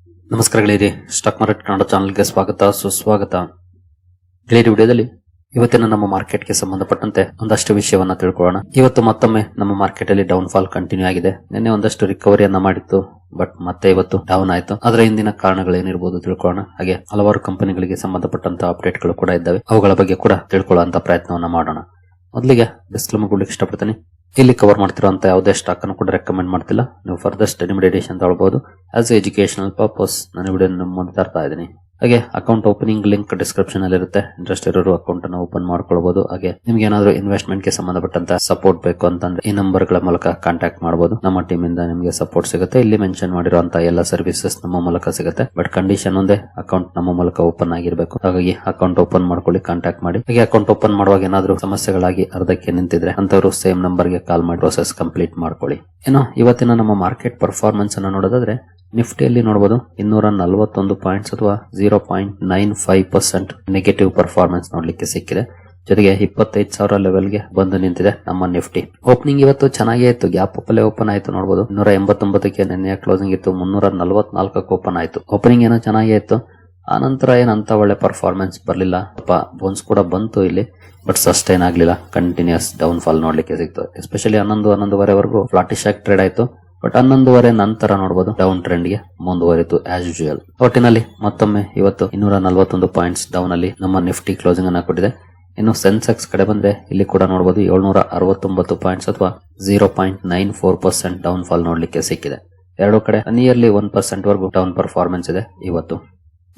ನಮಸ್ಕಾರ ಗೆಳೆಯರಿ, stock market Kannada ಚಾನಲ್ಗೆ ಸ್ವಾಗತ ಸುಸ್ವಾಗತ. ಗೆಳೆಯರಿ, ವಿಡಿಯೋದಲ್ಲಿ ಇವತ್ತಿನ ನಮ್ಮ ಮಾರ್ಕೆಟ್ಗೆ ಸಂಬಂಧಪಟ್ಟಂತೆ ಒಂದಷ್ಟು ವಿಷಯವನ್ನ ತಿಳ್ಕೊಳ್ಳೋಣ. ಇವತ್ತು ಮತ್ತೊಮ್ಮೆ ನಮ್ಮ ಮಾರ್ಕೆಟ್ ಅಲ್ಲಿ ಡೌನ್ ಫಾಲ್ ಕಂಟಿನ್ಯೂ ಆಗಿದೆ. ನಿನ್ನೆ ಒಂದಷ್ಟು ರಿಕವರಿಯನ್ನ ಮಾಡಿತ್ತು, ಬಟ್ ಮತ್ತೆ ಇವತ್ತು ಡೌನ್ ಆಯ್ತು. ಅದರ ಹಿಂದಿನ ಕಾರಣಗಳೇನಿರಬಹುದು ತಿಳ್ಕೊಳ್ಳೋಣ. ಹಾಗೆ ಹಲವಾರು ಕಂಪನಿಗಳಿಗೆ ಸಂಬಂಧಪಟ್ಟಂತ ಅಪ್ಡೇಟ್ ಗಳು ಕೂಡ ಇದ್ದಾವೆ, ಅವುಗಳ ಬಗ್ಗೆ ಕೂಡ ತಿಳ್ಕೊಳ್ಳುವಂತ ಪ್ರಯತ್ನವನ್ನ ಮಾಡೋಣ. ಮೊದಲಿಗೆ ಡಿಸ್ಕ್ಲೇಮರ್ ಕೊಡ್ಲಿಕ್ಕೆ ಇಷ್ಟಪಡ್ತೀನಿ. ಇಲ್ಲಿ ಕವರ್ ಮಾಡ್ತಿರುವಂತ ಯಾವುದೇ ಸ್ಟಾಕ್ ಅನ್ನು ಕೂಡ ರೆಕಮೆಂಡ್ ಮಾಡ್ತಿಲ್ಲ. ನೀವು ಫರ್ದರ್ ಸ್ಟಡಿ ಮೆಡಿಟೇಷನ್ ತಗೊಳ್ಬಹುದು. ಆಸ್ ಎಜುಕೇಶನಲ್ ಪರ್ಪಸ್ ನಾನು ವಿಡಿಯೋ ಮುಂದೆ ತರ್ತಾ ಇದ್ದೀನಿ. ಹಾಗೆ ಅಕೌಂಟ್ ಓಪನಿಂಗ್ ಲಿಂಕ್ ಡಿಸ್ಕ್ರಿಪ್ಷನ್ ಅಲ್ಲಿ ಇರುತ್ತೆ. ಇಂಟ್ರೆಸ್ಟ್ ಇರೋರು ಅಕೌಂಟ್ ಅನ್ನು ಓಪನ್ ಮಾಡ್ಕೊಳ್ಬಹುದು. ಹಾಗೆ ನಿಮ್ಗೆ ಏನಾದ್ರು ಇನ್ವೆಸ್ಟ್ಮೆಂಟ್ ಗೆ ಸಂಬಂಧಪಟ್ಟಂತ ಸಪೋರ್ಟ್ ಬೇಕು ಅಂತಂದ್ರೆ ಈ ನಂಬರ್ ಗಳ ಮೂಲಕ ಕಾಂಟ್ಯಾಕ್ಟ್ ಮಾಡಬಹುದು. ನಮ್ಮ ಟೀಮ್ ಇಂದ ನಿಮಗೆ ಸಪೋರ್ಟ್ ಸಿಗುತ್ತೆ. ಇಲ್ಲಿ ಮೆನ್ಷನ್ ಮಾಡಿರುವಂತಹ ಎಲ್ಲ ಸರ್ವಿಸಸ್ ನಮ್ಮ ಮೂಲಕ ಸಿಗುತ್ತೆ. ಬಟ್ ಕಂಡೀಷನ್ ಒಂದೇ, ಅಕೌಂಟ್ ನಮ್ಮ ಮೂಲಕ ಓಪನ್ ಆಗಿರಬೇಕು. ಹಾಗಾಗಿ ಅಕೌಂಟ್ ಓಪನ್ ಮಾಡ್ಕೊಳ್ಳಿ, ಕಾಂಟ್ಯಾಕ್ಟ್ ಮಾಡಿ. ಹಾಗೆ ಅಕೌಂಟ್ ಓಪನ್ ಮಾಡುವಾಗ ಏನಾದ್ರು ಸಮಸ್ಯೆಗಳಾಗಿ ಅರ್ಧಕ್ಕೆ ನಿಂತಿದ್ರೆ ಅಂತವರು ಸೇಮ್ ನಂಬರ್ ಗೆ ಕಾಲ್ ಮಾಡಿ ಪ್ರೋಸೆಸ್ ಕಂಪ್ಲೀಟ್ ಮಾಡ್ಕೊಳ್ಳಿ. ಏನೋ ಇವತ್ತಿನ ನಮ್ಮ ಮಾರ್ಕೆಟ್ ಪರ್ಫಾರ್ಮೆನ್ಸ್ ಅನ್ನು ನೋಡೋದಾದ್ರೆ ನಿಫ್ಟಿಯಲ್ಲಿ ನೋಡಬಹುದು 241 ಪಾಯಿಂಟ್ಸ್ ಅಥವಾ 0.95% ನೆಗೆಟಿವ್ ಪರ್ಫಾರ್ಮೆನ್ಸ್ ನೋಡ್ಲಿಕ್ಕೆ ಸಿಕ್ಕಿದೆ. ಜೊತೆಗೆ 25,000 ಲೆವೆಲ್ಗೆ ಬಂದು ನಿಂತಿದೆ ನಮ್ಮ ನಿಫ್ಟಿ. ಓಪನಿಂಗ್ ಇವತ್ತು ಚೆನ್ನಾಗೇ ಇತ್ತು, ಗ್ಯಾಪ್ ಅಪ್ ಅಲ್ಲೇ ಓಪನ್ ಆಯ್ತು. ನೋಡಬಹುದು 289ಕ್ಕೆ ನಿನ್ನೆ ಕ್ಲೋಸಿಂಗ್ ಇತ್ತು, 344ಕ್ಕೆ ಓಪನ್ ಆಯ್ತು. ಓಪನಿಂಗ್ ಏನೋ ಚೆನ್ನಾಗೇ ಇತ್ತು. ಆನಂತರ ಏನಂತ ಒಳ್ಳೆ ಪರ್ಫಾರ್ಮೆನ್ಸ್ ಬರಲಿಲ್ಲ. ಬೋನ್ಸ್ ಕೂಡ ಬಂತು ಇಲ್ಲಿ, ಬಟ್ ಸಸ್ಟೈನ್ ಆಗ್ಲಿಲ್ಲ. ಕಂಟಿನ್ಯೂಸ್ ಡೌನ್ ಫಾಲ್ ನೋಡ್ಲಿಕ್ಕೆ ಸಿಕ್ತು. ಎಸ್ಪೆಷಲಿ 11:30ವರೆಗೂ ಫ್ಲಾಟಿಶ್ ಆಗಿ ಟ್ರೇಡ್ ಆಯ್ತು. ಬಟ್ 11:30 ನಂತರ ನೋಡಬಹುದು ಡೌನ್ ಟ್ರೆಂಡ್ ಗೆ ಮುಂದುವರಿತು ಆಸ್ ಯೂಶುವಲ್. ಒಟ್ಟಿನಲ್ಲಿ ಮತ್ತೊಮ್ಮೆ ಇವತ್ತು 241 ಪಾಯಿಂಟ್ಸ್ ಡೌನ್ ಅಲ್ಲಿ ನಮ್ಮ ನಿಫ್ಟಿ ಕ್ಲೋಸಿಂಗ್ ಅನ್ನ ಕೊಟ್ಟಿದೆ. ಇನ್ನು ಸೆನ್ಸೆಕ್ಸ್ ಕಡೆ ಬಂದ್ರೆ ಇಲ್ಲಿ ಕೂಡ ನೋಡಬಹುದು 769 ಪಾಯಿಂಟ್ಸ್ ಅಥವಾ 0.94% ಡೌನ್ ಫಾಲ್ ನೋಡ್ಲಿಕ್ಕೆ ಸಿಕ್ಕಿದೆ. ಎರಡು ಕಡೆ ನಿಯರ್ಲಿ 1% ವರೆಗೂ ಡೌನ್ ಪರ್ಫಾರ್ಮೆನ್ಸ್ ಇದೆ ಇವತ್ತು.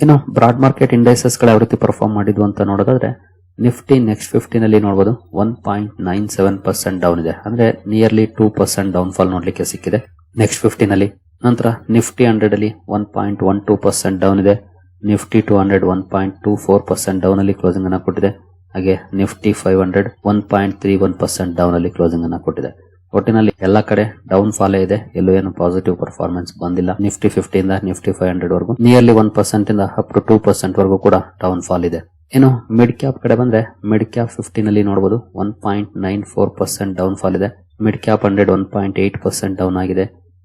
ಇನ್ನು ಬ್ರಾಡ್ ಮಾರ್ಕೆಟ್ ಇಂಡೈಸಸ್ ಗಳು ಯಾವ ರೀತಿ ಪರ್ಫಾರ್ಮ್ ಮಾಡಿದ್ವು ಅಂತ ನೋಡೋದಾದ್ರೆ ನಿಫ್ಟಿ ನೆಕ್ಸ್ಟ್ 50 ನಲ್ಲಿ ನೋಡಬಹುದು 1.97% ಡೌನ್ ಇದೆ. ಅಂದ್ರೆ ನಿಯರ್ಲಿ 2% ಡೌನ್ ಫಾಲ್ ನೋಡ್ಲಿಕ್ಕೆ ಸಿಕ್ಕಿದೆ ನೆಕ್ಸ್ಟ್ 50 ನಲ್ಲಿ. ನಂತರ ನಿಫ್ಟಿ 100 ಅಲ್ಲಿ 1.12% ಡೌನ್ ಇದೆ. ನಿಫ್ಟಿ 200 1.24% ಡೌನ್ ಅಲ್ಲಿ ಕ್ಲೋಸಿಂಗ್ ಅನ್ನ ಕೊಟ್ಟಿದೆ. ಹಾಗೆ ನಿಫ್ಟಿ 500 1.31% ಡೌನ್ ಅಲ್ಲಿ ಕ್ಲೋಸಿಂಗ್ ಅನ್ನ ಕೊಟ್ಟಿದೆ. ಒಟ್ಟಿನಲ್ಲಿ ಎಲ್ಲಾ ಕಡೆ ಡೌನ್ ಫಾಲ್ ಇದೆ, ಎಲ್ಲೂ ಏನು ಪಾಸಿಟಿವ್ ಪರ್ಫಾರ್ಮೆನ್ಸ್ ಬಂದಿಲ್ಲ. ನಿಫ್ಟಿ 50 ಇಂದ ನಿಫ್ಟಿ 500 ವರೆಗೂ ನಿಯರ್ಲಿ 1% ಇಂದ ಅಪ್ ಟು 2% ವರೆಗೂ ಕೂಡ ಡೌನ್ ಫಾಲ್ ಇದೆ. ಇನ್ನು ಮಿಡ್ ಕ್ಯಾಪ್ ಕಡೆ ಬಂದ್ರೆ ಮಿಡ್ ಕ್ಯಾಪ್ 50 ನಲ್ಲಿ ನೋಡಬಹುದು 1.94% ಡೌನ್ ಫಾಲ್ ಇದೆ. ಮಿಡ್ ಕ್ಯಾಪ್ 100 1.8% ಡೌನ್ ಆಗಿದೆ.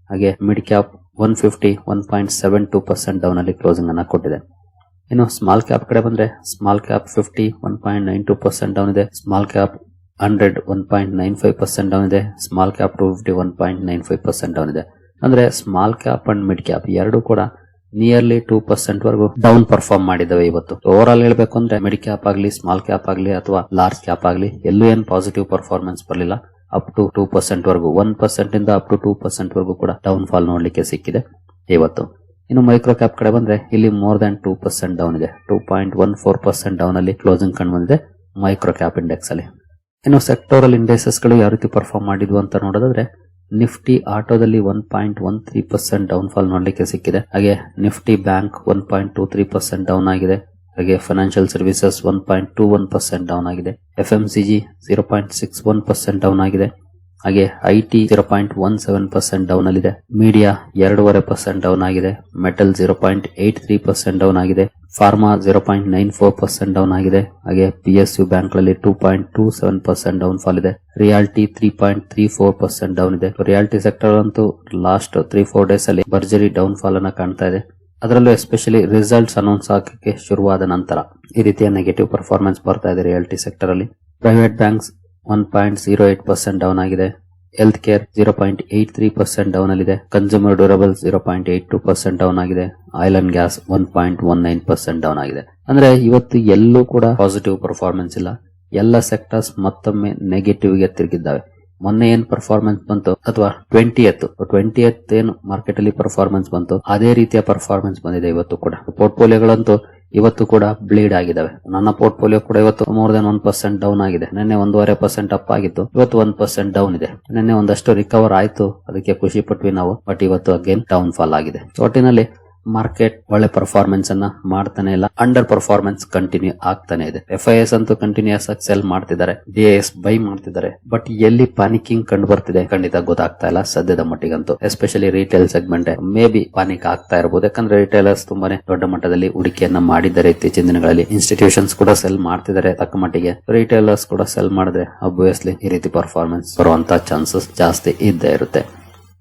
ಹಾಗೆ ಮಿಡ್ ಕ್ಯಾಪ್ 150 1.72% ಡೌನ್ ಅಲ್ಲಿ ಕ್ಲೋಸಿಂಗ್ ಅನ್ನ ಕೊಟ್ಟಿದೆ. ಇನ್ನು ಸ್ಮಾಲ್ ಕ್ಯಾಪ್ ಕಡೆ ಬಂದ್ರೆ ಸ್ಮಾಲ್ ಕ್ಯಾಪ್ 50 1.92% ಡೌನ್ ಇದೆ. ಸ್ಮಾಲ್ ಕ್ಯಾಪ್ 100 1.95% ಡೌನ್ ಇದೆ. ಸ್ಮಾಲ್ ಕ್ಯಾಪ್ 250 1.95% ಡೌನ್ ಇದೆ. ಅಂದ್ರೆ small cap and mid cap ಎರಡು ಕೂಡ ನಿಯರ್ಲಿ 2% ವರೆಗೂ ಡೌನ್ ಪರ್ಫಾರ್ಮ್ ಮಾಡಿದವೆ ಇವತ್ತು. ಓವರ್ ಆಲ್ ಹೇಳ್ಬೇಕು ಅಂದ್ರೆ ಮಿಡ್ ಕ್ಯಾಪ್ ಆಗಲಿ, ಸ್ಮಾಲ್ ಕ್ಯಾಪ್ ಆಗಲಿ ಅಥವಾ ಲಾರ್ಜ್ ಕ್ಯಾಪ್ ಆಗಲಿ ಎಲ್ಲೂ ಏನ್ ಪಾಸಿಟಿವ್ ಪರ್ಫಾರ್ಮೆನ್ಸ್ ಬರಲಿಲ್ಲ. ಅಪ್ ಟು 2% ವರೆಗೂ 1% ಇಂದ ಅಪ್ ಟು 2% ವರೆಗೂ ಕೂಡ ಡೌನ್ ಫಾಲ್ ನೋಡ್ಲಿಕ್ಕೆ ಸಿಕ್ಕಿದೆ ಇವತ್ತು. ಇನ್ನು ಮೈಕ್ರೋ ಕ್ಯಾಪ್ ಕಡೆ ಬಂದ್ರೆ ಇಲ್ಲಿ ಮೋರ್ ದನ್ 2% ಡೌನ್ ಇದೆ. 2.14% ಡೌನ್ ಅಲ್ಲಿ ಕ್ಲೋಸಿಂಗ್ ಕಂಡು ಬಂದಿದೆ ಮೈಕ್ರೋ ಕ್ಯಾಪ್ ಇಂಡೆಕ್ಸ್ ಅಲ್ಲಿ. ಇನ್ನು ಸೆಕ್ಟೋರಲ್ ಇಂಡೆಕ್ಸಸ್ ಗಳು ಯಾವ ರೀತಿ ಪರ್ಫಾರ್ಮ್ ಮಾಡಿದ್ವು ಅಂತ ನೋಡೋದಾದ್ರೆ ನಿಫ್ಟಿ ಆಟೋದಲ್ಲಿ 1.13% ಡೌನ್ ಫಾಲ್ ನೋಡ್ಲಿಕ್ಕೆ ಸಿಕ್ಕಿದೆ. ಹಾಗೆ ನಿಫ್ಟಿ ಬ್ಯಾಂಕ್ 1.23% ಡೌನ್ ಆಗಿದೆ. ಹಾಗೆ ಫೈನಾನ್ಷಿಯಲ್ ಸರ್ವಿಸಸ್ 1.21% ಡೌನ್ ಆಗಿದೆ. FMCG 0.61% ಡೌನ್ ಆಗಿದೆ. ಹಾಗೆ IT 0.17% ಡೌನ್ ಅಲ್ಲಿದೆ. ಮೀಡಿಯಾ 2.5% ಡೌನ್ ಆಗಿದೆ. ಮೆಟಲ್ 0.83% ಡೌನ್ ಆಗಿದೆ. ಫಾರ್ಮಾ 0.94% ಡೌನ್ ಆಗಿದೆ. ಹಾಗೆ PSU ಬ್ಯಾಂಕ್ ಗಳಲ್ಲಿ 2.27% ಡೌನ್ ಫಾಲ್ ಇದೆ. ರಿಯಾಲ್ಟಿ 3.34% ಡೌನ್ ಇದೆ. ರಿಯಾಲ್ಟಿ ಸೆಕ್ಟರ್ ಅಂತೂ ಲಾಸ್ಟ್ 3-4 ಡೇಸ್ ಅಲ್ಲಿ ಭರ್ಜರಿ ಡೌನ್ ಫಾಲ್ ಅನ್ನ ಕಾಣ್ತಾ ಇದೆ. ಅದರಲ್ಲೂ ಎಸ್ಪೆಷಲಿ ರಿಸಲ್ಟ್ಸ್ ಅನೌನ್ಸ್ ಆಗಕ್ಕೆ ಶುರುವಾದ ನಂತರ ಈ ರೀತಿಯ ನೆಗೆಟಿವ್ ಪರ್ಫಾರ್ಮೆನ್ಸ್ ಬರ್ತಾ ಇದೆ ರಿಯಾಲ್ಟಿ ಸೆಕ್ಟರ್ ಅಲ್ಲಿ. ಪ್ರೈವೇಟ್ ಬ್ಯಾಂಕ್ಸ್ 1.08% ಡೌನ್ ಆಗಿದೆ. ಹೆಲ್ತ್ ಕೇರ್ 0.83% ಡೌನ್ ಅಲ್ಲಿದೆ. ಕನ್ಸ್ಯೂಮರ್ ಡ್ಯೂರಬಲ್ಸ್ 0.82% ಡೌನ್ ಆಗಿದೆ. ಆಯಿಲ್ ಅಂಡ್ ಗ್ಯಾಸ್ 1.19% ಡೌನ್ ಆಗಿದೆ. ಅಂದ್ರೆ ಇವತ್ತು ಎಲ್ಲೂ ಕೂಡ ಪಾಸಿಟಿವ್ ಪರ್ಫಾರ್ಮೆನ್ಸ್ ಇಲ್ಲ. ಎಲ್ಲ ಸೆಕ್ಟರ್ಸ್ ಮತ್ತೊಮ್ಮೆ ನೆಗೆಟಿವ್ ಗೆ ತಿರುಗಿದ್ದಾವೆ. ಮೊನ್ನೆ ಏನ್ ಪರ್ಫಾರ್ಮೆನ್ಸ್ ಬಂತು ಅಥವಾ 20th ಏನು ಮಾರ್ಕೆಟ್ ಅಲ್ಲಿ ಪರ್ಫಾರ್ಮೆನ್ಸ್ ಬಂತು ಅದೇ ರೀತಿಯ ಪರ್ಫಾರ್ಮೆನ್ಸ್ ಬಂದಿದೆ ಇವತ್ತು ಕೂಡ. ಪೋರ್ಟ್ಫೋಲಿಯೋಗಳಂತೂ ಇವತ್ತು ಕೂಡ ಬ್ಲೀಡ್ ಆಗಿದ್ದಾವೆ. ನನ್ನ ಪೋರ್ಟ್ಫೋಲಿಯೋ ಕೂಡ ಇವತ್ತು ಮೋರ್ ದನ್ 1% ಡೌನ್ ಆಗಿದೆ. ನಿನ್ನೆ 1.5% ಅಪ್ ಆಗಿತ್ತು, ಇವತ್ತು 1% ಡೌನ್ ಇದೆ. ನಿನ್ನೆ ಒಂದಷ್ಟು ರಿಕವರ್ ಆಯ್ತು, ಅದಕ್ಕೆ ಖುಷಿ ಪಟ್ವಿ ನಾವು. ಬಟ್ ಇವತ್ತು ಅಗೇನ್ ಡೌನ್ ಫಾಲ್ ಆಗಿದೆ. ಒಟ್ಟಿನಲ್ಲಿ ಮಾರ್ಕೆಟ್ ಒಳ್ಳೆ ಪರ್ಫಾರ್ಮೆನ್ಸ್ ಅನ್ನ ಮಾಡ್ತಾನೆ ಇಲ್ಲ, ಅಂಡರ್ ಪರ್ಫಾರ್ಮೆನ್ಸ್ ಕಂಟಿನ್ಯೂ ಆಗ್ತಾನೆ ಇದೆ. FIS ಅಂತೂ ಕಂಟಿನ್ಯೂಸ್ ಆಗಿ ಸೆಲ್ ಮಾಡ್ತಿದ್ದಾರೆ, DIS ಬೈ ಮಾಡ್ತಿದ್ದಾರೆ. ಬಟ್ ಎಲ್ಲಿ ಪಾನಿಕಿಂಗ್ ಕಂಡು ಬರ್ತಿದೆ ಖಂಡಿತ ಗೊತ್ತಾಗ್ತಾ ಇಲ್ಲ ಸದ್ಯದ ಮಟ್ಟಿಗಂತೂ. Especially retail segment maybe panic ಆಗ್ತಾ ಇರಬಹುದು. ಯಾಕಂದ್ರೆ ರಿಟೇಲರ್ಸ್ ತುಂಬಾನೇ ದೊಡ್ಡ ಮಟ್ಟದಲ್ಲಿ ಹೂಡಿಕೆಯನ್ನ ಮಾಡಿದ್ದಾರೆ ಇತ್ತೀಚಿನ ದಿನಗಳಲ್ಲಿ. ಇನ್ಸ್ಟಿಟ್ಯೂಷನ್ಸ್ ಕೂಡ ಸೆಲ್ ಮಾಡ್ತಿದ್ದಾರೆ ತಕ್ಕ ಮಟ್ಟಿಗೆ. ರಿಟೇಲರ್ಸ್ ಕೂಡ ಸೆಲ್ ಮಾಡಿದ್ರೆ ಅಬ್ವಿಯಸ್ಲಿ ಈ ರೀತಿ ಪರ್ಫಾರ್ಮೆನ್ಸ್ ಬರುವಂತ ಚಾನ್ಸಸ್ ಜಾಸ್ತಿ ಇದ್ದೇ ಇರುತ್ತೆ.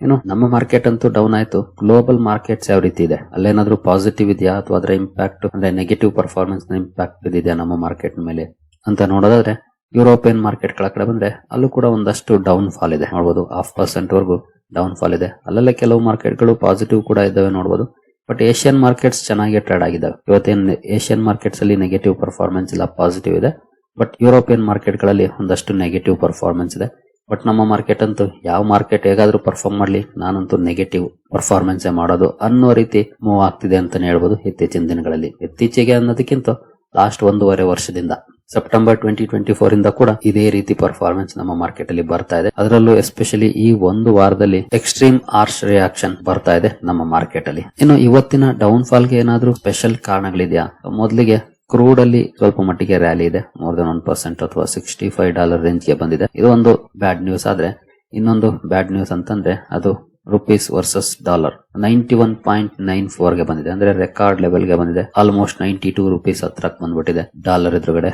ಇನ್ನು ನಮ್ಮ ಮಾರ್ಕೆಟ್ ಅಂತೂ ಡೌನ್ ಆಯ್ತು. ಗ್ಲೋಬಲ್ ಮಾರ್ಕೆಟ್ಸ್ ಯಾವ ರೀತಿ ಇದೆ, ಅಲ್ಲೇನಾದ್ರೂ ಪಾಸಿಟಿವ್ ಇದೆಯಾ ಅಥವಾ ಅದರ ಇಂಪ್ಯಾಕ್ಟ್ ಅಂದ್ರೆ ನೆಗೆಟಿವ್ ಪರ್ಫಾರ್ಮೆನ್ಸ್ ನ ಇಂಪ್ಯಾಕ್ಟ್ ಇದೆಯಾ ನಮ್ಮ ಮಾರ್ಕೆಟ್ ಮೇಲೆ ಅಂತ ನೋಡೋದಾದ್ರೆ ಯುರೋಪಿಯನ್ ಮಾರ್ಕೆಟ್ ಕಡೆ ಬಂದ್ರೆ ಅಲ್ಲೂ ಕೂಡ ಒಂದಷ್ಟು ಡೌನ್ ಫಾಲ್ ಇದೆ ನೋಡಬಹುದು. 0.5% ವರೆಗೂ ಡೌನ್ ಫಾಲ್ ಇದೆ. ಅಲ್ಲಲ್ಲೇ ಕೆಲವು ಮಾರ್ಕೆಟ್ ಗಳು ಪಾಸಿಟಿವ್ ಕೂಡ ಇದ್ದಾವೆ ನೋಡಬಹುದು. ಬಟ್ ಏಷ್ಯನ್ ಮಾರ್ಕೆಟ್ಸ್ ಚೆನ್ನಾಗಿ ಟ್ರೇಡ್ ಆಗಿದ್ದಾವೆ. ಇವತ್ತೇನು ಏಷ್ಯನ್ ಮಾರ್ಕೆಟ್ಸ್ ಅಲ್ಲಿ ನೆಗೆಟಿವ್ ಪರ್ಫಾರ್ಮೆನ್ಸ್ ಇಲ್ಲ, ಪಾಸಿಟಿವ್ ಇದೆ. ಬಟ್ ಯುರೋಪಿಯನ್ ಮಾರ್ಕೆಟ್ ಗಳಲ್ಲಿ ಒಂದಷ್ಟು ನೆಗೆಟಿವ್ ಪರ್ಫಾರ್ಮೆನ್ಸ್ ಇದೆ. ಬಟ್ ನಮ್ಮ ಮಾರ್ಕೆಟ್ ಅಂತೂ ಯಾವ ಮಾರ್ಕೆಟ್ ಹೇಗಾದ್ರೂ ಪರ್ಫಾರ್ಮ್ ಮಾಡ್ಲಿ, ನಾನಂತೂ ನೆಗೆಟಿವ್ ಪರ್ಫಾರ್ಮೆನ್ಸ್ ಮಾಡೋದು ಅನ್ನೋ ರೀತಿ ಮೂವ್ ಆಗ್ತಿದೆ ಅಂತಾನೆ ಹೇಳ್ಬೋದು ಇತ್ತೀಚಿನ ದಿನಗಳಲ್ಲಿ. ಇತ್ತೀಚೆಗೆ ಅನ್ನೋದಕ್ಕಿಂತ ಲಾಸ್ಟ್ 1.5 ವರ್ಷದಿಂದ ಸೆಪ್ಟೆಂಬರ್ 2024 ಇಂದ ಕೂಡ ಇದೇ ರೀತಿ ಪರ್ಫಾರ್ಮೆನ್ಸ್ ನಮ್ಮ ಮಾರ್ಕೆಟ್ ಅಲ್ಲಿ ಬರ್ತಾ ಇದೆ. ಅದರಲ್ಲೂ ಎಸ್ಪೆಷಲಿ ಈ ಒಂದು ವಾರದಲ್ಲಿ ಎಕ್ಸ್ಟ್ರೀಮ್ ಆರ್ಶ್ ರಿಯಾಕ್ಷನ್ ಬರ್ತಾ ಇದೆ ನಮ್ಮ ಮಾರ್ಕೆಟ್ ಅಲ್ಲಿ. ಇನ್ನು ಇವತ್ತಿನ ಡೌನ್ ಫಾಲ್ ಗೆ ಏನಾದ್ರೂ ಸ್ಪೆಷಲ್ ಕಾರಣಗಳಿದೆಯಾ? ಮೊದಲಿಗೆ ಕ್ರೂಡ್ ಅಲ್ಲಿ ಸ್ವಲ್ಪ ಮಟ್ಟಿಗೆ ರ್ಯಾಲಿ ಇದೆ, ಮೋರ್ ದನ್ 1% ಅಥವಾ $65 ರೇಂಜ್ ಗೆ ಬಂದಿದೆ. ಇದು ಒಂದು ಬ್ಯಾಡ್ ನ್ಯೂಸ್. ಆದ್ರೆ ಇನ್ನೊಂದು ಬ್ಯಾಡ್ ನ್ಯೂಸ್ ಅಂತಂದ್ರೆ ಅದು ರುಪೀಸ್ ವರ್ಸಸ್ ಡಾಲರ್ 91.94 ಗೆ ಬಂದಿದೆ. ಅಂದ್ರೆ ರೆಕಾರ್ಡ್ ಲೆವೆಲ್ ಗೆ ಬಂದಿದೆ. ಆಲ್ಮೋಸ್ಟ್ 92 ರೂಪೀಸ್ ಹತ್ರಕ್ಕೆ ಬಂದ್ಬಿಟ್ಟಿದೆ ಡಾಲರ್ ಎದುರುಗಡೆ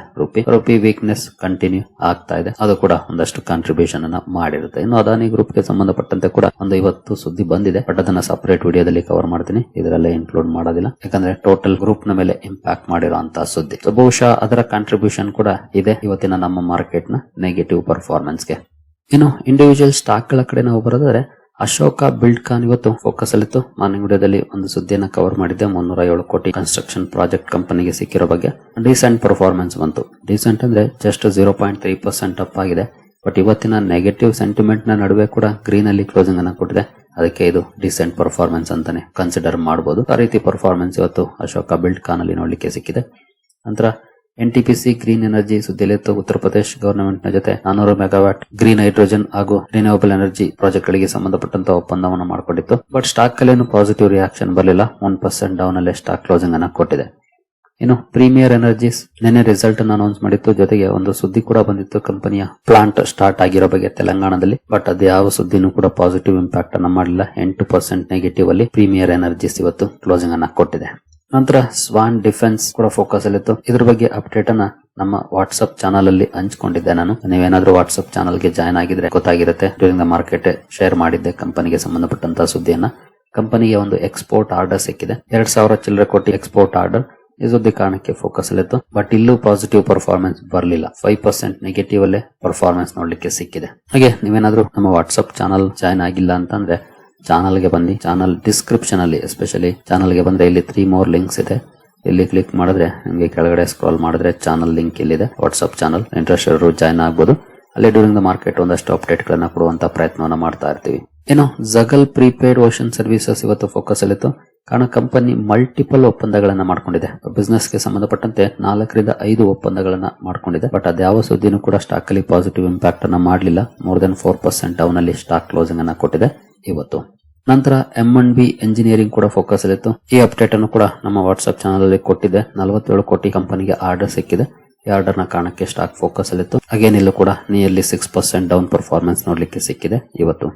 ರುಪಿ ವೀಕ್ನೆಸ್ ಕಂಟಿನ್ಯೂ ಆಗ್ತಾ ಇದೆ. ಅದು ಕೂಡ ಒಂದಷ್ಟು ಕಾಂಟ್ರಿಬ್ಯೂಷನ್ ಅನ್ನ ಮಾಡಿರುತ್ತೆ. ಇನ್ನು ಅದಾನಿ ಗ್ರೂಪ್ ಗೆ ಸಂಬಂಧಪಟ್ಟಂತೆ ಕೂಡ ಒಂದು 50 ಸುದ್ದಿ ಬಂದಿದೆ. ಬಟ್ ಅದನ್ನ ಸಪರೇಟ್ ವಿಡಿಯೋದಲ್ಲಿ ಕವರ್ ಮಾಡ್ತೀನಿ, ಇದರಲ್ಲೇ ಇನ್ಕ್ಲೂಡ್ ಮಾಡೋದಿಲ್ಲ, ಯಾಕಂದ್ರೆ ಟೋಟಲ್ ಗ್ರೂಪ್ ನ ಮೇಲೆ ಇಂಪ್ಯಾಕ್ಟ್ ಮಾಡಿರುವಂತಹ ಸುದ್ದಿ. ಸೊ ಬಹುಶಃ ಅದರ ಕಾಂಟ್ರಿಬ್ಯೂಷನ್ ಕೂಡ ಇದೆ ಇವತ್ತಿನ ನಮ್ಮ ಮಾರ್ಕೆಟ್ ನ ನೆಗೆಟಿವ್ ಪರ್ಫಾರ್ಮೆನ್ಸ್ ಗೆ. ಇನ್ನು ಇಂಡಿವಿಜುವಲ್ ಸ್ಟಾಕ್ ಗಳ ಕಡೆ ನಾವು ಬರೋದಾದ್ರೆ ಅಶೋಕ ಬಿಲ್ಡ್ಕಾನ್ ಇವತ್ತು ಫೋಕಸ್ ಅಲ್ಲಿತ್ತು. ಮಾರ್ನಿಂಗ್ ವಿಡಿಯೋದಲ್ಲಿ ಒಂದು ಸುದ್ದಿಯನ್ನ ಕವರ್ ಮಾಡಿದ್ದೆ. 307 ಕೋಟಿ ಕನ್ಸ್ಟ್ರಕ್ಷನ್ ಪ್ರಾಜೆಕ್ಟ್ ಕಂಪನಿಗೆ ಸಿಕ್ಕಿರೋ ಬಗ್ಗೆ ಡಿಸೆಂಟ್ ಪರ್ಫಾರ್ಮೆನ್ಸ್ ಬಂತು. ಡಿಸೆಂಟ್ ಅಂದ್ರೆ ಜಸ್ಟ್ 0.3% ಅಪ್ ಆಗಿದೆ. ಬಟ್ ಇವತ್ತಿನ ನೆಗೆಟಿವ್ ಸೆಂಟಿಮೆಂಟ್ ನ ನಡುವೆ ಕೂಡ ಗ್ರೀನ್ ಅಲ್ಲಿ ಕ್ಲೋಸಿಂಗ್ ಅನ್ನ ಕೊಟ್ಟಿದೆ. ಅದಕ್ಕೆ ಇದು ಡಿಸೆಂಟ್ ಪರ್ಫಾರ್ಮೆನ್ಸ್ ಅಂತಾನೆ ಕನ್ಸಿಡರ್ ಮಾಡಬಹುದು. ಆ ರೀತಿ ಪರ್ಫಾರ್ಮೆನ್ಸ್ ಇವತ್ತು ಅಶೋಕ ಬಿಲ್ಡ್ಕಾನ್ ಅಲ್ಲಿ ನೋಡ್ಲಿಕ್ಕೆ ಸಿಕ್ಕಿದೆ. ನಂತರ NTPC green energy ಸುದ್ದಿಯಲ್ಲಿತ್ತು. Uttar Pradesh government ನ ಜೊತೆ 400 ಮೆಗಾವ್ಯಾಟ್ ಗ್ರೀನ್ ಹೈಡ್ರೋಜನ್ ಹಾಗೂ ರಿನ್ಯೂವಬಲ್ ಎನರ್ಜಿ ಪ್ರಾಜೆಕ್ಟ್ ಗಳಿಗೆ ಸಂಬಂಧಪಟ್ಟಂತ ಒಪ್ಪಂದವನ್ನು ಮಾಡಿಕೊಂಡಿತ್ತು. ಬಟ್ ಸ್ಟಾಕ್ ಅಲ್ಲೇನು ಪಾಸಿಟಿವ್ ರಿಯಾಕ್ಷನ್ ಬರಲಿಲ್ಲ. 1% ಡೌನ್ ಅಲ್ಲೇ ಸ್ಟಾಕ್ ಕ್ಲೋಸಿಂಗ್ ಅನ್ನ ಕೊಟ್ಟಿದೆ. ಇನ್ನು ಪ್ರೀಮಿಯರ್ ಎನರ್ಜೀಸ್ ನಿನ್ನೆ ರಿಸಲ್ಟ್ ಅನ್ನು ಅನೌನ್ಸ್ ಮಾಡಿತ್ತು. ಜೊತೆಗೆ ಒಂದು ಸುದ್ದಿ ಕೂಡ ಬಂದಿತ್ತು ಕಂಪನಿಯ ಪ್ಲಾಂಟ್ ಸ್ಟಾರ್ಟ್ ಆಗಿರೋ ಬಗ್ಗೆ ತೆಲಂಗಾಣದಲ್ಲಿ. ಬಟ್ ಅದು ಯಾವ ಸುದ್ದಿನೂ ಕೂಡ ಪಾಸಿಟಿವ್ ಇಂಪ್ಯಾಕ್ಟ್ ಅನ್ನ ಮಾಡಲಿಲ್ಲ. 8% ನೆಗೆಟಿವ್ ಅಲ್ಲಿ ಪ್ರೀಮಿಯರ್ ಎನರ್ಜೀಸ್ ಇವತ್ತು ಕ್ಲೋಸಿಂಗ್ ಅನ್ನ ಕೊಟ್ಟಿದೆ. ನಂತರ ಸ್ವಾನ್ ಡಿಫೆನ್ಸ್ ಕೂಡ ಫೋಕಸ್ ಅಲ್ಲಿತ್ತು. ಇದ್ರ ಬಗ್ಗೆ ಅಪ್ಡೇಟ್ ಅನ್ನ ನಮ್ಮ ವಾಟ್ಸ್ಆಪ್ ಚಾನಲ್ ಅಲ್ಲಿ ಹಂಚ್ಕೊಂಡಿದ್ದೆ ನಾನು. ನೀವೇನಾದ್ರೂ ವಾಟ್ಸ್ಆಪ್ ಚಾನಲ್ ಗೆ ಜಾಯ್ನ್ ಆಗಿದ್ರೆ ಗೊತ್ತಾಗಿರುತ್ತೆ. ಡ್ಯೂರಿಂಗ್ ದ ಮಾರ್ಕೆಟ್ ಶೇರ್ ಮಾಡಿದ್ದೆ ಕಂಪನಿಗೆ ಸಂಬಂಧಪಟ್ಟಂತಹ ಸುದ್ದಿಯನ್ನ. ಕಂಪನಿಗೆ ಒಂದು ಎಕ್ಸ್ಪೋರ್ಟ್ ಆರ್ಡರ್ ಸಿಕ್ಕಿದೆ, 2,000 ಚಿಲ್ಲರೆ ಕೋಟಿ ಎಕ್ಸ್ಪೋರ್ಟ್ ಆರ್ಡರ್. ಈ ಸುದ್ದಿ ಕಾರಣಕ್ಕೆ ಫೋಕಸ್ ಅಲ್ಲಿತ್ತು. ಬಟ್ ಇಲ್ಲೂ ಪಾಸಿಟಿವ್ ಪರ್ಫಾರ್ಮೆನ್ಸ್ ಬರಲಿಲ್ಲ. 5% ನೆಗೆಟಿವ್ ಅಲ್ಲೇ ಪರ್ಫಾರ್ಮೆನ್ಸ್ ನೋಡ್ಲಿಕ್ಕೆ ಸಿಕ್ಕಿದೆ. ಹಾಗೆ ನೀವೇನಾದ್ರೂ ನಮ್ಮ ವಾಟ್ಸ್ಆಪ್ ಚಾನಲ್ ಜಾಯ್ನ್ ಆಗಿಲ್ಲ ಅಂತಂದ್ರೆ ಚಾನಲ್ ಗೆ ಬನ್ನಿ. ಚಾನಲ್ ಡಿಸ್ಕ್ರಿಪ್ಷನ್ ಅಲ್ಲಿ ಎಸ್ಪೆಷಲಿ ಚಾನಲ್ ಗೆ ಬಂದ್ರೆ ಇಲ್ಲಿ 3 more ಲಿಂಕ್ಸ್ ಇದೆ. ಇಲ್ಲಿ ಕ್ಲಿಕ್ ಮಾಡಿದ್ರೆ ನಿಮಗೆ ಕೆಳಗಡೆ ಸ್ಕ್ರಾಲ್ ಮಾಡಿದ್ರೆ ಚಾನಲ್ ಲಿಂಕ್ ಇಲ್ಲಿದೆ. ವಾಟ್ಸ್ಆಪ್ ಚಾನಲ್ ಇಂಟ್ರೆಸ್ಟ್ ಇರೋರು ಜಾಯ್ನ್ ಆಗಬಹುದು. ಅಲ್ಲಿ ಡ್ಯೂರಿಂಗ್ ದ ಮಾರ್ಕೆಟ್ ಒಂದಷ್ಟು ಅಪ್ಡೇಟ್ ಗಳನ್ನ ಕೊಡುವಂತ ಪ್ರಯತ್ನವನ್ನ ಮಾಡ್ತಾ ಇರ್ತೀವಿ. ಏನು ಜಗಲ್ ಪ್ರೀಪೇಡ್ ಓಷನ್ ಸರ್ವಿಸಸ್ ಇವತ್ತು ಫೋಕಸ್ ಅಲ್ಲಿತ್ತು. ಕಾರಣ ಕಂಪನಿ ಮಲ್ಟಿಪಲ್ ಒಪ್ಪಂದಗಳನ್ನ ಮಾಡ್ಕೊಂಡಿದೆ. ಬಿಸ್ನೆಸ್ ಗೆ ಸಂಬಂಧಪಟ್ಟಂತೆ 4 ರಿಂದ 5 ಒಪ್ಪಂದಗಳನ್ನ ಮಾಡ್ಕೊಂಡಿದೆ. ಬಟ್ ಅದ್ಯಾವ ಸುದ್ದಿನೂ ಕೂಡ ಸ್ಟಾಕ್ ಅಲ್ಲಿ ಪಾಸಿಟಿವ್ ಇಂಪ್ಯಾಕ್ಟ್ ಅನ್ನ ಮಾಡಲಿಲ್ಲ. ಮೋರ್ ದನ್ 4% ಡೌನ್ ಅಲ್ಲಿ ಸ್ಟಾಕ್ ಕ್ಲೋಸಿಂಗ್ ಅನ್ನ ಕೊಟ್ಟಿದೆ ಇವತ್ತು. ನಂತರ M&B ಎಂಜಿನಿಯರಿಂಗ್ ಕೂಡ ಫೋಕಸ್ ಅಲ್ಲಿತ್ತು. ಈ ಅಪ್ಡೇಟ್ ಅನ್ನು ಕೂಡ ನಮ್ಮ ವಾಟ್ಸ್ಆಪ್ ಚಾನಲ್ ಅಲ್ಲಿ ಕೊಟ್ಟಿದೆ. 47 ಕೋಟಿ ಕಂಪನಿಗೆ ಆರ್ಡರ್ ಸಿಕ್ಕಿದೆ. ಈ ಆರ್ಡರ್ ನ ಕಾರಣಕ್ಕೆ ಸ್ಟಾಕ್ ಫೋಕಸ್ ಅಲ್ಲಿತ್ತು. ಅಗೇನ್ ಕೂಡ ನಿಯರ್ಲಿ 6% ಡೌನ್ ಪರ್ಫಾರ್ಮೆನ್ಸ್ ನೋಡ್ಲಿಕ್ಕೆ ಸಿಕ್ಕಿದೆ ಇವತ್ತು.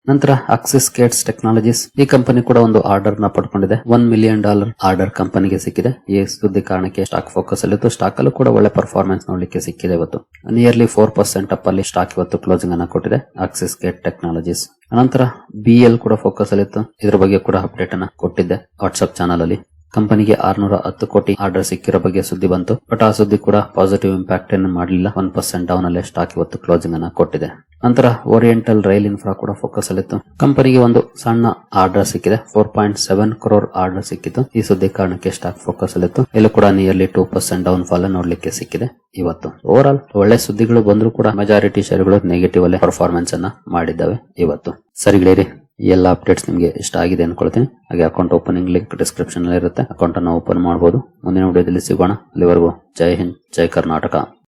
ನಂತರ ಆಕ್ಸಿಸ್ ಗೇಟ್ಸ್ ಟೆಕ್ನಾಲಜೀಸ್ ಈ ಕಂಪನಿ ಕೂಡ ಒಂದು ಆರ್ಡರ್ ನ ಪಡ್ಕೊಂಡಿದೆ. $1 million ಆರ್ಡರ್ ಕಂಪನಿಗೆ ಸಿಕ್ಕಿದೆ. ಈ ಸುದ್ದಿ ಕಾರಣಕ್ಕೆ ಸ್ಟಾಕ್ ಫೋಕಸ್ ಅಲ್ಲಿತ್ತು. ಸ್ಟಾಕ್ ಅಲ್ಲೂ ಕೂಡ ಒಳ್ಳೆ ಪರ್ಫಾರ್ಮೆನ್ಸ್ ನೋಡ್ಲಿಕ್ಕೆ ಸಿಕ್ಕಿದೆ ಇವತ್ತು. ನಿಯರ್ಲಿ 4% ಅಪ್ ಅಲ್ಲಿ ಸ್ಟಾಕ್ ಇವತ್ತು ಕ್ಲೋಸಿಂಗ್ ಅನ್ನ ಕೊಟ್ಟಿದೆ ಆಕ್ಸಿಸ್ ಗೇಟ್ ಟೆಕ್ನಾಲಜೀಸ್. ನಂತರ BL ಕೂಡ ಫೋಕಸ್ ಅಲ್ಲಿತ್ತು. ಇದ್ರ ಬಗ್ಗೆ ಕೂಡ ಅಪ್ಡೇಟ್ ಅನ್ನ ಕೊಟ್ಟಿದ್ದೆ ವಾಟ್ಸ್ಆಪ್ ಚಾನಲ್ ಅಲ್ಲಿ. ಕಂಪನಿಗೆ 610 ಕೋಟಿ ಆರ್ಡರ್ ಸಿಕ್ಕಿರೋ ಬಗ್ಗೆ ಸುದ್ದಿ ಬಂತು. ಬಟ್ ಆ ಸುದ್ದಿ ಕೂಡ ಪಾಸಿಟಿವ್ ಇಂಪ್ಯಾಕ್ಟ್ ಏನು ಮಾಡಲಿಲ್ಲ. 1% ಡೌನ್ ಅಲ್ಲೇ ಸ್ಟಾಕ್ ಇವತ್ತು ಕ್ಲೋಸಿಂಗ್ ಅನ್ನ ಕೊಟ್ಟಿದೆ. ನಂತರ ಓರಿಯೆಂಟಲ್ ರೈಲ್ ಇನ್ಫ್ರಾ ಕೂಡ ಫೋಕಸ್ ಅಲ್ಲಿತ್ತು. ಕಂಪನಿಗೆ ಒಂದು ಸಣ್ಣ ಆರ್ಡರ್ ಸಿಕ್ಕಿದೆ. 4.7 crore ಆರ್ಡರ್ ಸಿಕ್ಕಿತ್ತು. ಈ ಸುದ್ದಿ ಕಾರಣಕ್ಕೆ ಸ್ಟಾಕ್ ಫೋಕಸ್ ಅಲ್ಲಿತ್ತು. ಇಲ್ಲೂ ಕೂಡ ನಿಯರ್ಲಿ 2% ಡೌನ್ ಫಾಲ್ ನೋಡ್ಲಿಕ್ಕೆ ಸಿಕ್ಕಿದೆ ಇವತ್ತು. ಓವರ್ ಆಲ್ ಒಳ್ಳೆ ಸುದ್ದಿಗಳು ಬಂದ್ರು ಕೂಡ ಮೆಜಾರಿಟಿ ಶೇರ್ಗಳು ನೆಗೆಟಿವ್ ಅಲ್ಲೇ ಪರ್ಫಾರ್ಮೆನ್ಸ್ ಅನ್ನ ಮಾಡಿದ್ದಾವೆ ಇವತ್ತು. ಸರಿ ಗೆಳೆಯರಿ, ಈ ಎಲ್ಲ ಅಪ್ಡೇಟ್ಸ್ ನಿಮಗೆ ಇಷ್ಟ ಆಗಿದೆ ಅನ್ಕೊಳ್ತೀನಿ. ಹಾಗೆ ಅಕೌಂಟ್ ಓಪನಿಂಗ್ ಲಿಂಕ್ ಡಿಸ್ಕ್ರಿಪ್ಷನ್ ಅಲ್ಲಿ ಇರುತ್ತೆ. ಅಕೌಂಟ್ ಅನ್ನು ಓಪನ್ ಮಾಡಬಹುದು. ಮುಂದಿನ ವಿಡಿಯೋದಲ್ಲಿ ಸಿಗೋಣ. ಅಲ್ಲಿವರೆಗೂ ಜೈ ಹಿಂದ್, ಜೈ ಕರ್ನಾಟಕ.